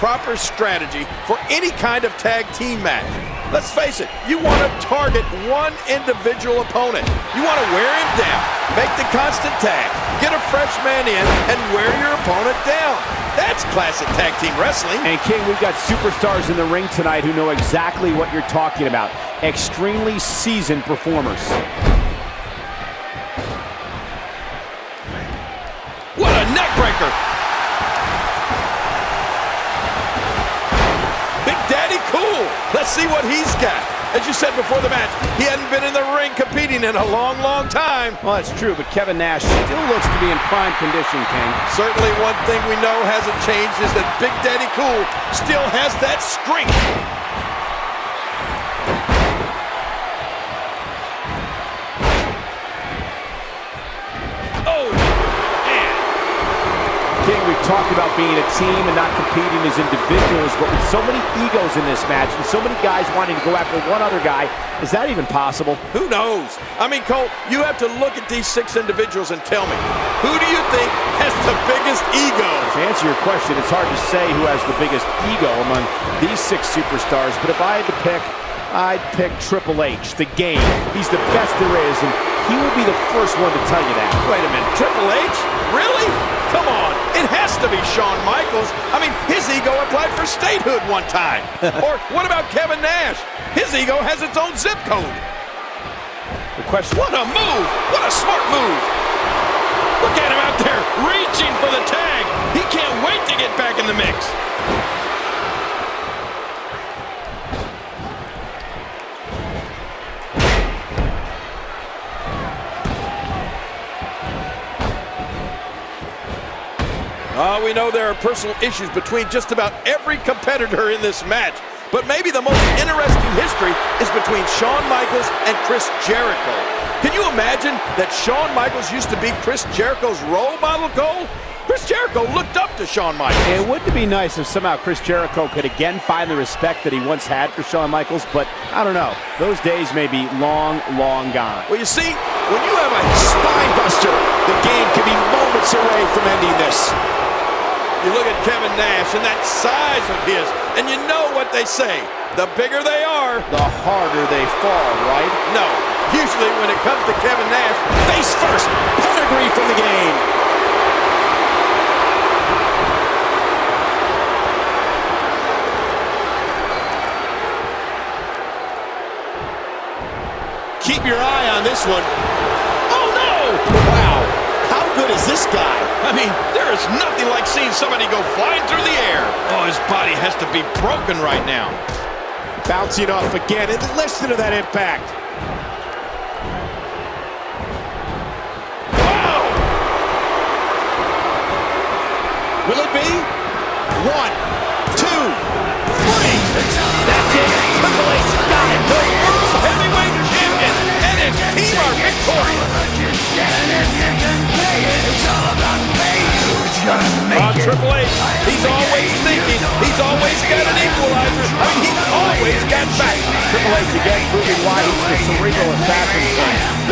proper strategy for any kind of tag team match. Let's face it, you want to target one individual opponent. You want to wear him down, make the constant tag, get a fresh man in, and wear your opponent down. That's classic tag team wrestling. And King, we've got superstars in the ring tonight who know exactly what you're talking about. Extremely seasoned performers. What a neck breaker! Big Daddy Cool. Let's see what he's got. As you said before the match, he hadn't been in the ring competing in a long, long time. Well, that's true, but Kevin Nash still looks to be in prime condition, King. Certainly one thing we know hasn't changed is that Big Daddy Cool still has that strength. King, we've talked about being a team and not competing as individuals, but with so many egos in this match and so many guys wanting to go after one other guy, is that even possible? Who knows? I mean, Cole, you have to look at these 6 individuals and tell me, who do you think has the biggest ego? To answer your question, it's hard to say who has the biggest ego among these 6 superstars, but if I had to pick, I'd pick Triple H, the Game. He's the best there is, and he will be the first one to tell you that. Wait a minute, Triple H? Really? Come on, it has to be Shawn Michaels. I mean, his ego applied for statehood one time. Or what about Kevin Nash? His ego has its own zip code. The question... What a move! What a smart move! Look at him out there, reaching for the tag. He can't wait to get back in the mix. We know there are personal issues between just about every competitor in this match, but maybe the most interesting history is between Shawn Michaels and Chris Jericho. Can you imagine that Shawn Michaels used to be Chris Jericho's role model, Cole? Chris Jericho looked up to Shawn Michaels. And wouldn't it be nice if somehow Chris Jericho could again find the respect that he once had for Shawn Michaels? But I don't know. Those days may be long, long gone. Well, you see, when you have a spine buster, the Game can be moments away from ending this. You look at Kevin Nash and that size of his, and you know what they say. The bigger they are, the harder they fall, right? No. Usually when it comes to Kevin Nash, face first, pedigree from the Game. Keep your eye on this one. Oh, no! Wow. How good is this guy? I mean, there is nothing like seeing somebody go flying through the air. Oh, his body has to be broken right now. Bouncing off again, and listen to that impact. Wow! Will it be? 1, 2, 3. That's it. Triple H got it. The world heavyweight champion and his team are victorious. Triple H, he's always thinking, he's always got an equalizer. I mean, he's always got back. Triple H again proving why he's the cerebral assassin,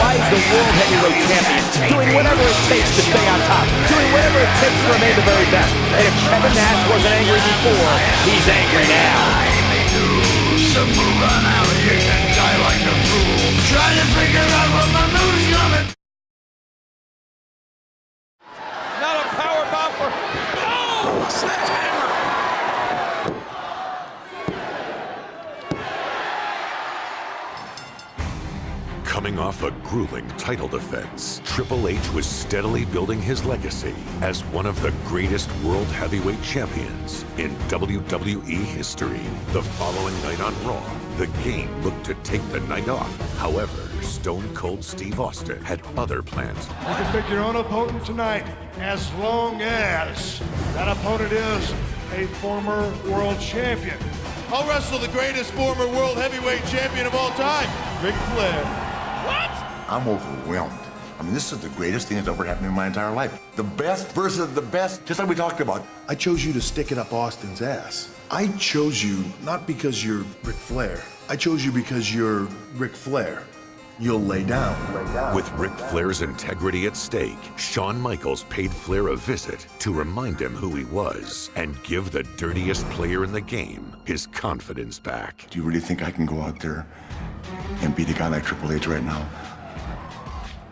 why he's the world heavyweight champion, doing whatever it takes to stay on top, doing whatever it takes to remain the very best. And if Kevin Nash wasn't angry before, he's angry now. Trying to figure out what my move's coming. Not a power bomb for... Oh! Sledgehammer! Coming off a grueling title defense, Triple H was steadily building his legacy as one of the greatest world heavyweight champions in WWE history. The following night on Raw, the Game looked to take the night off. However, Stone Cold Steve Austin had other plans. You can pick your own opponent tonight, as long as that opponent is a former world champion. I'll wrestle the greatest former world heavyweight champion of all time, Ric Flair. What? I'm overwhelmed. I mean, this is the greatest thing that's ever happened in my entire life. The best versus the best, just like we talked about. I chose you to stick it up Austin's ass. I chose you not because you're Ric Flair. I chose you because you're Ric Flair. you'll lay down. With Ric Flair's integrity at stake, Shawn Michaels paid Flair a visit to remind him who he was and give the dirtiest player in the game his confidence back. Do you really think I can go out there and beat a guy like Triple H right now?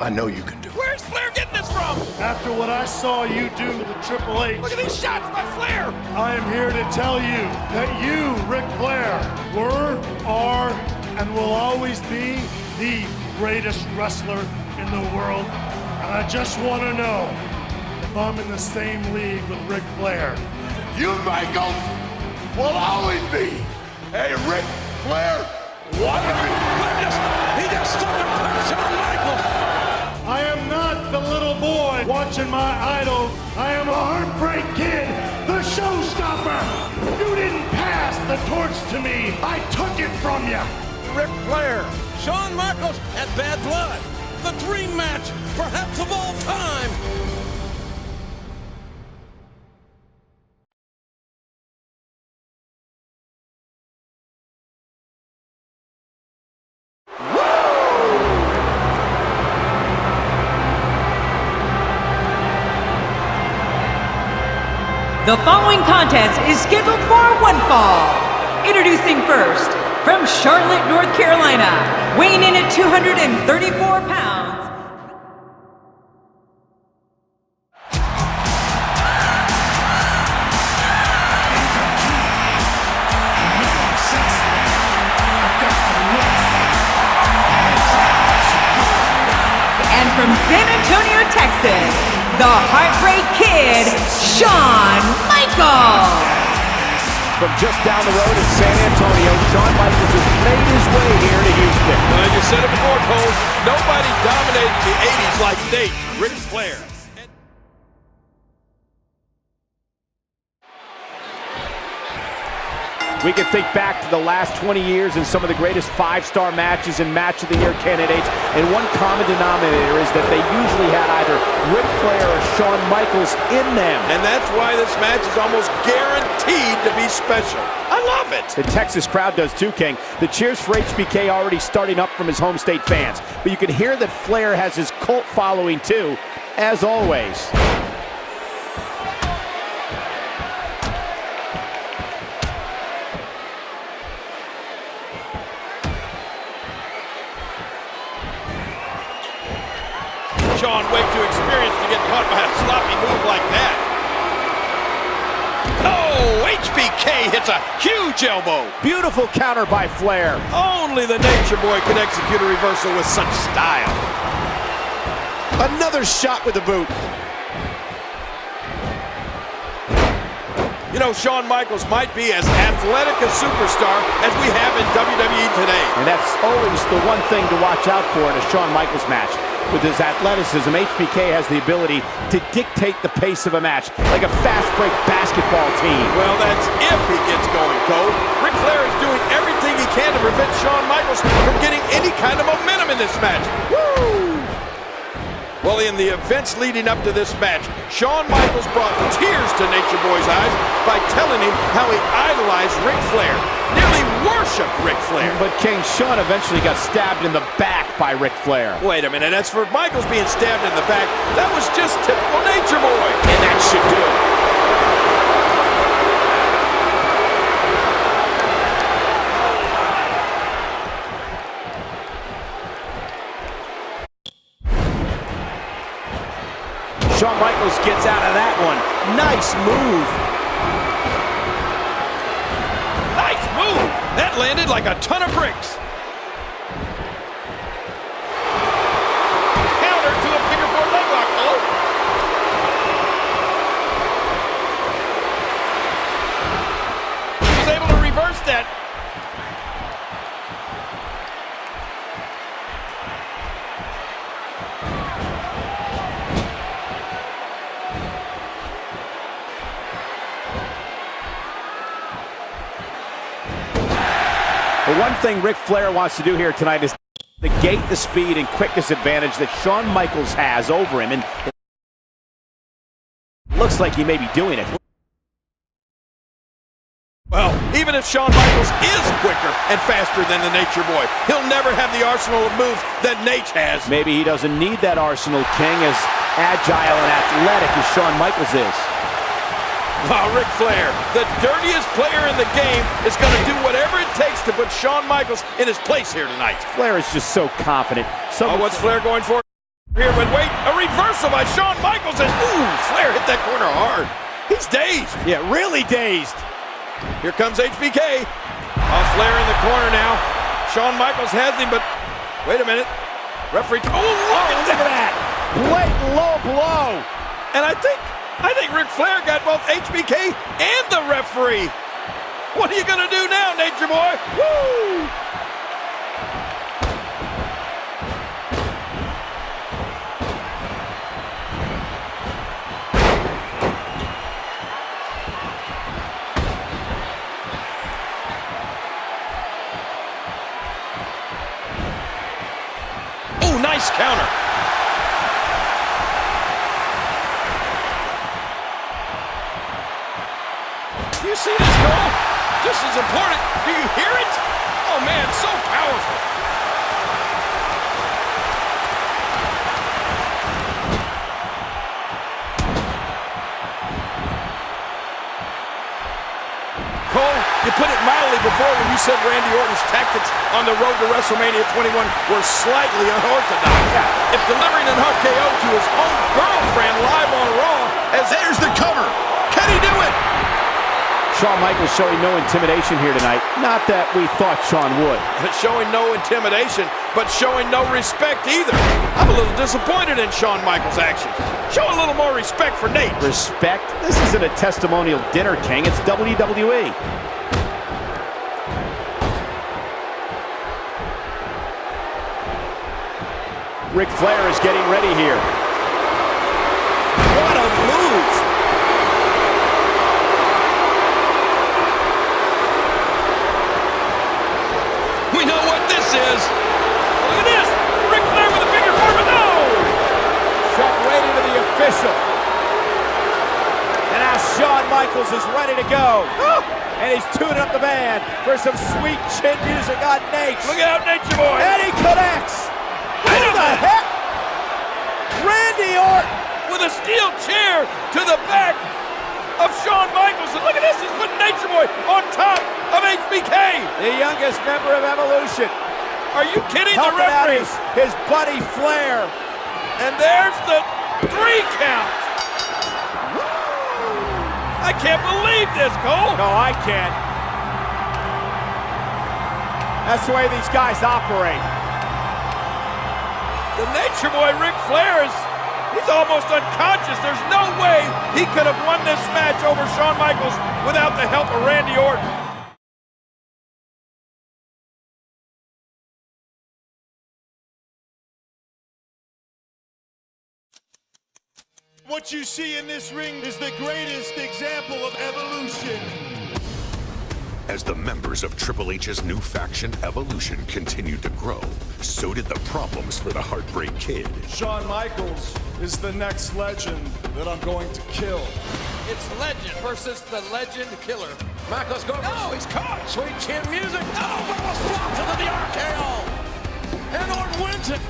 I know you can do it. Where's Flair getting this from? After what I saw you do to Triple H, Look at these shots by Flair. I am here to tell you that you, Ric Flair, were, are, and will always be the greatest wrestler in the world. And I just want to know if I'm in the same league with Ric Flair. You, Michael, will always be a Ric Flair wannabe. He just took a punch on Michaels. I am not the little boy watching my idol. I am a heartbreak kid, the showstopper. You didn't pass the torch to me. I took it from you. Ric Flair, Shawn Michaels, and Bad Blood. The dream match, perhaps of all time. The following contest is scheduled for one fall. Introducing first, from Charlotte, North Carolina, weighing in at 234 pounds. And from San Antonio, Texas, the Heartbreak Kid, Shawn Michaels. From just down the road in San Antonio, Shawn Michaels has made his way here to Houston. Well, you said it before, Cole. Nobody dominated the 80s like Nate, Ric Flair. We can think back to the last 20 years and some of the greatest five-star matches and Match of the Year candidates, and one common denominator is that they usually had either Ric Flair or Shawn Michaels in them. And that's why this match is almost guaranteed to be special. I love it. The Texas crowd does too, King. The cheers for HBK already starting up from his home state fans. But you can hear that Flair has his cult following too, as always. Shawn way too experienced to get caught by a sloppy move like that. Oh, HBK hits a huge elbow. Beautiful counter by Flair. Only the Nature Boy could execute a reversal with such style. Another shot with the boot. You know, Shawn Michaels might be as athletic a superstar as we have in WWE today. And that's always the one thing to watch out for in a Shawn Michaels match. With his athleticism, HBK has the ability to dictate the pace of a match, like a fast-break basketball team. Well, that's if he gets going, Cole. Ric Flair is doing everything he can to prevent Shawn Michaels from getting any kind of momentum in this match. Woo! Well, in the events leading up to this match, Shawn Michaels brought tears to Nature Boy's eyes by telling him how he idolized Ric Flair, nearly worshipped Ric Flair. But King, Shawn eventually got stabbed in the back by Ric Flair. Wait a minute, as for Michaels being stabbed in the back, that was just typical Nature Boy. And that should do it. Shawn Michaels gets out of that one. Nice move. Nice move. That landed like a ton of bricks. Counter to a figure four leg lock, Cole. He was able to reverse that. The one thing Ric Flair wants to do here tonight is negate the speed and quickness advantage that Shawn Michaels has over him, and it looks like he may be doing it. Well, even Even if Shawn Michaels is quicker and faster than the Nature Boy, he'll never have the arsenal of moves that Nate has. Maybe he doesn't need that arsenal, King, as agile and athletic as Shawn Michaels is. Ric Flair, the dirtiest player in the game, is going to do whatever it takes to put Shawn Michaels in his place here tonight. Flair is just so confident. What's Flair going for here? But wait, a reversal by Shawn Michaels, and Flair hit that corner hard. He's dazed. Yeah, really dazed. Here comes HBK. Flair in the corner now. Shawn Michaels has him, but wait a minute. Referee. Look at that. Blatant low blow. And I think Ric Flair got both HBK and the referee. What are you going to do now, Nature Boy? Woo! Nice counter. Do you see this goal? Just as important. Do you hear it? Oh man, so powerful. Cole, you put it mildly before when you said Randy Orton's tactics on the road to WrestleMania 21 were slightly unorthodox. If delivering an RKO to his own girlfriend live on Raw, as there's the cover. Can he do it? Shawn Michaels showing no intimidation here tonight. Not that we thought Shawn would. Showing no intimidation, but showing no respect either. I'm a little disappointed in Shawn Michaels' actions. Show a little more respect for Nate. Respect? This isn't a testimonial dinner, King. It's WWE. Ric Flair is getting ready here. What a move! We know what this is. Look at this! Ric Flair with a finger four, but no! Shot right into the official. And now Shawn Michaels is ready to go. And he's tuning up the band for some sweet chin music on Nate. Look out, Nature Boy! And he connects. Who the heck? Randy Orton with a steel chair to the back of Shawn Michaels. And look at this, he's putting Nature Boy on top of HBK. The youngest member of Evolution. Are you kidding? The Helping out referee. his buddy Flair. And there's the 3 count. I can't believe this, Cole. No, I can't. That's the way these guys operate. The Nature Boy, Ric Flair, he's almost unconscious. There's no way he could have won this match over Shawn Michaels without the help of Randy Orton. What you see in this ring is the greatest example of evolution. As the members of Triple H's new faction, Evolution, continued to grow, so did the problems for the Heartbreak Kid. Shawn Michaels is the next legend that I'm going to kill. It's Legend versus the Legend Killer. Michaels goes. No, he's caught. Sweet chin music. Oh, but it was blocked into the RKO. And Orton wins it.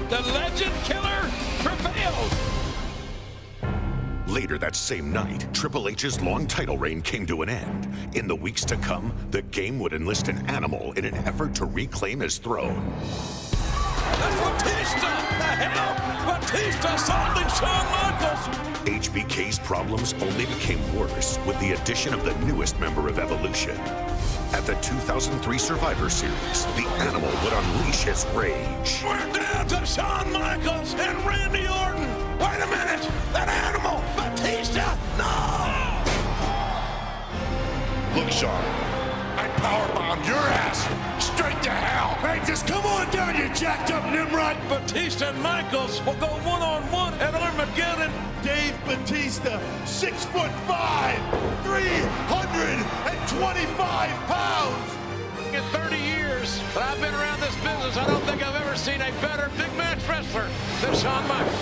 The Legend Killer prevails. Later that same night, Triple H's long title reign came to an end. In the weeks to come, the game would enlist an animal in an effort to reclaim his throne. That's Batista. The hell? Batista assaulting Shawn Michaels. HBK's problems only became worse with the addition of the newest member of Evolution. At the 2003 Survivor Series, the animal would unleash his rage. We're down to Shawn Michaels and Randy Orton. Wait a minute! That animal! Batista! No! Look, Shawn, I powerbombed your ass straight to hell. Hey, just come on down, you jacked up Nimrod. Batista and Michaels will go one-on-one at Armageddon. Dave Batista, 6'5", 325 pounds. In 30 years that I've been around this business, I don't think I've ever seen a better big match wrestler than Shawn Michaels.